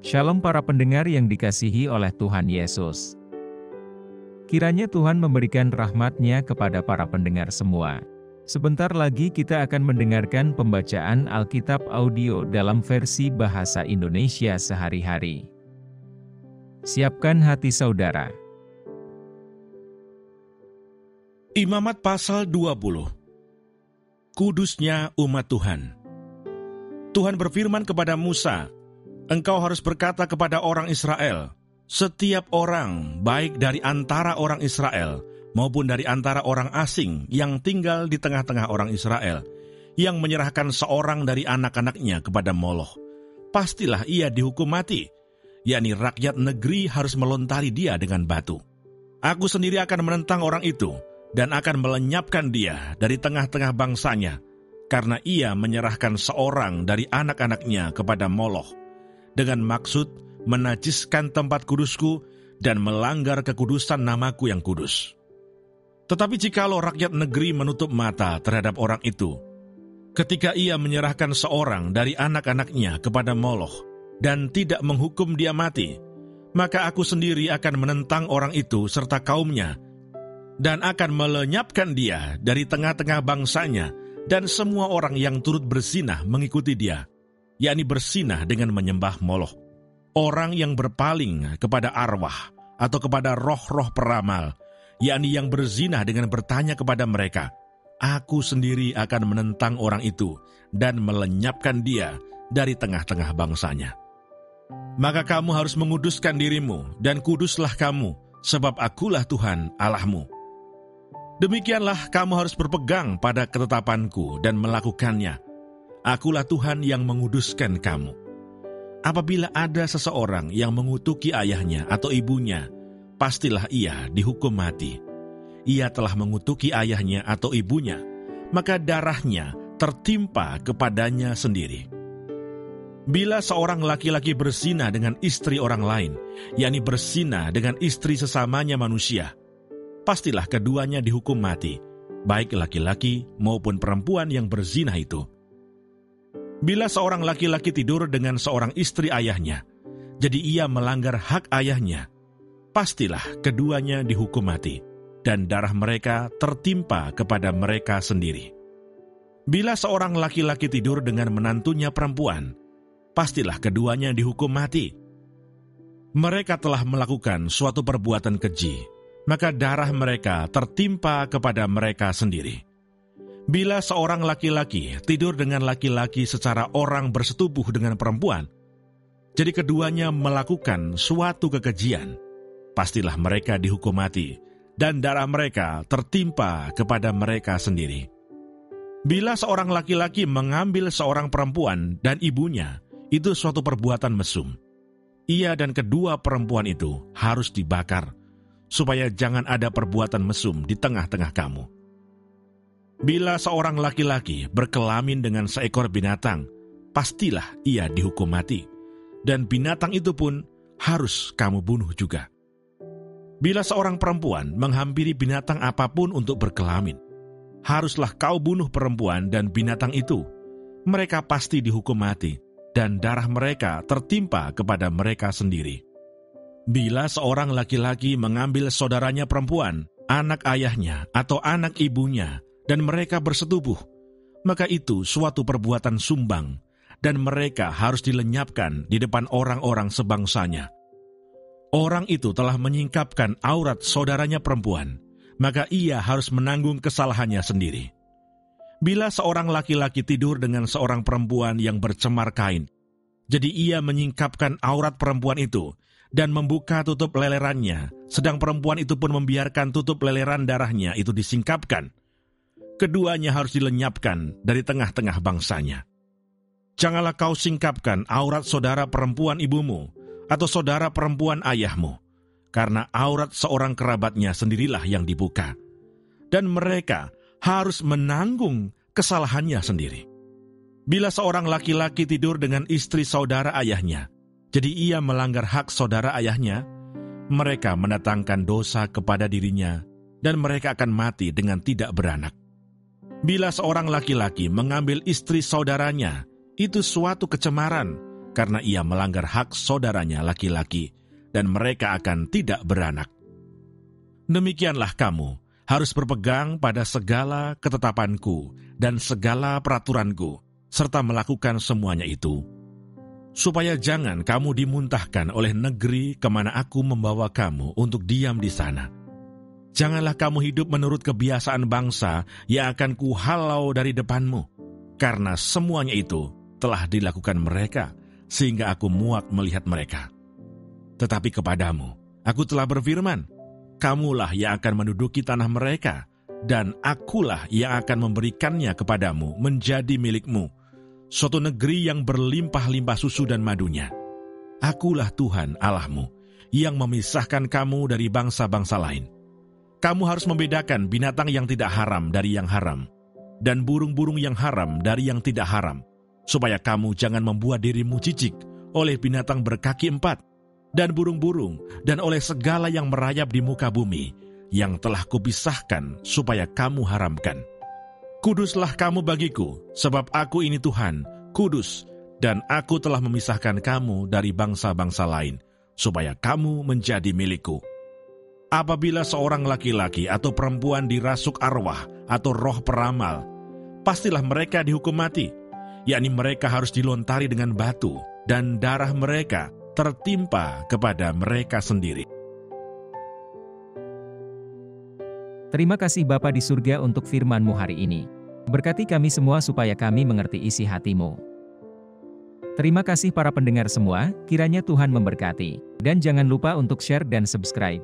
Shalom para pendengar yang dikasihi oleh Tuhan Yesus. Kiranya Tuhan memberikan rahmat-Nya kepada para pendengar semua. Sebentar lagi kita akan mendengarkan pembacaan Alkitab audio dalam versi bahasa Indonesia sehari-hari. Siapkan hati saudara. Imamat pasal 20. Kudusnya umat Tuhan. Tuhan berfirman kepada Musa, "Engkau harus berkata kepada orang Israel, setiap orang, baik dari antara orang Israel maupun dari antara orang asing yang tinggal di tengah-tengah orang Israel, yang menyerahkan seorang dari anak-anaknya kepada Moloch, pastilah ia dihukum mati, yakni rakyat negeri harus melontari dia dengan batu. Aku sendiri akan menentang orang itu dan akan melenyapkan dia dari tengah-tengah bangsanya, karena ia menyerahkan seorang dari anak-anaknya kepada Moloch, dengan maksud menajiskan tempat kudusku dan melanggar kekudusan namaku yang kudus. Tetapi jikalau rakyat negeri menutup mata terhadap orang itu, ketika ia menyerahkan seorang dari anak-anaknya kepada Moloch dan tidak menghukum dia mati, maka aku sendiri akan menentang orang itu serta kaumnya, dan akan melenyapkan dia dari tengah-tengah bangsanya dan semua orang yang turut berzinah mengikuti dia, yakni berzinah dengan menyembah Moloch, orang yang berpaling kepada arwah atau kepada roh-roh peramal, yakni yang berzinah dengan bertanya kepada mereka. Aku sendiri akan menentang orang itu dan melenyapkan dia dari tengah-tengah bangsanya. Maka kamu harus menguduskan dirimu, dan kuduslah kamu, sebab akulah Tuhan Allahmu. Demikianlah kamu harus berpegang pada ketetapanku dan melakukannya. Akulah Tuhan yang menguduskan kamu. Apabila ada seseorang yang mengutuki ayahnya atau ibunya, pastilah ia dihukum mati. Ia telah mengutuki ayahnya atau ibunya, maka darahnya tertimpa kepadanya sendiri. Bila seorang laki-laki berzina dengan istri orang lain, yakni berzina dengan istri sesamanya manusia, pastilah keduanya dihukum mati, baik laki-laki maupun perempuan yang berzina itu. Bila seorang laki-laki tidur dengan seorang istri ayahnya, jadi ia melanggar hak ayahnya, pastilah keduanya dihukum mati, dan darah mereka tertimpa kepada mereka sendiri. Bila seorang laki-laki tidur dengan menantunya perempuan, pastilah keduanya dihukum mati. Mereka telah melakukan suatu perbuatan keji, maka darah mereka tertimpa kepada mereka sendiri. Bila seorang laki-laki tidur dengan laki-laki secara orang bersetubuh dengan perempuan, jadi keduanya melakukan suatu kekejian, pastilah mereka dihukum mati, dan darah mereka tertimpa kepada mereka sendiri. Bila seorang laki-laki mengambil seorang perempuan dan ibunya, itu suatu perbuatan mesum. Ia dan kedua perempuan itu harus dibakar, supaya jangan ada perbuatan mesum di tengah-tengah kamu. Bila seorang laki-laki berkelamin dengan seekor binatang, pastilah ia dihukum mati, dan binatang itu pun harus kamu bunuh juga. Bila seorang perempuan menghampiri binatang apapun untuk berkelamin, haruslah kau bunuh perempuan dan binatang itu. Mereka pasti dihukum mati, dan darah mereka tertimpa kepada mereka sendiri. Bila seorang laki-laki mengambil saudaranya perempuan, anak ayahnya atau anak ibunya, dan mereka bersetubuh, maka itu suatu perbuatan sumbang, dan mereka harus dilenyapkan di depan orang-orang sebangsanya. Orang itu telah menyingkapkan aurat saudaranya perempuan, maka ia harus menanggung kesalahannya sendiri. Bila seorang laki-laki tidur dengan seorang perempuan yang bercemar kain, jadi ia menyingkapkan aurat perempuan itu dan membuka tutup lelerannya, sedang perempuan itu pun membiarkan tutup leleran darahnya itu disingkapkan, keduanya harus dilenyapkan dari tengah-tengah bangsanya. Janganlah kau singkapkan aurat saudara perempuan ibumu atau saudara perempuan ayahmu, karena aurat seorang kerabatnya sendirilah yang dibuka, dan mereka harus menanggung kesalahannya sendiri. Bila seorang laki-laki tidur dengan istri saudara ayahnya, jadi ia melanggar hak saudara ayahnya, mereka mendatangkan dosa kepada dirinya, dan mereka akan mati dengan tidak beranak. Bila seorang laki-laki mengambil istri saudaranya, itu suatu kecemaran, karena ia melanggar hak saudaranya laki-laki, dan mereka akan tidak beranak. Demikianlah kamu harus berpegang pada segala ketetapanku dan segala peraturanku, serta melakukan semuanya itu, supaya jangan kamu dimuntahkan oleh negeri kemana aku membawa kamu untuk diam di sana. Janganlah kamu hidup menurut kebiasaan bangsa yang akan kuhalau dari depanmu, karena semuanya itu telah dilakukan mereka, sehingga aku muak melihat mereka. Tetapi kepadamu, aku telah berfirman, kamulah yang akan menduduki tanah mereka, dan akulah yang akan memberikannya kepadamu menjadi milikmu, suatu negeri yang berlimpah-limpah susu dan madunya. Akulah Tuhan Allahmu, yang memisahkan kamu dari bangsa-bangsa lain. Kamu harus membedakan binatang yang tidak haram dari yang haram, dan burung-burung yang haram dari yang tidak haram, supaya kamu jangan membuat dirimu jijik oleh binatang berkaki 4, dan burung-burung, dan oleh segala yang merayap di muka bumi, yang telah kupisahkan supaya kamu haramkan. Kuduslah kamu bagiku, sebab aku ini Tuhan, kudus, dan aku telah memisahkan kamu dari bangsa-bangsa lain, supaya kamu menjadi milikku. Apabila seorang laki-laki atau perempuan dirasuk arwah atau roh peramal, pastilah mereka dihukum mati, yakni mereka harus dilontari dengan batu, dan darah mereka tertimpa kepada mereka sendiri. Terima kasih Bapa di surga untuk firman-Mu hari ini. Berkati kami semua supaya kami mengerti isi hati-Mu. Terima kasih para pendengar semua, kiranya Tuhan memberkati. Dan jangan lupa untuk share dan subscribe.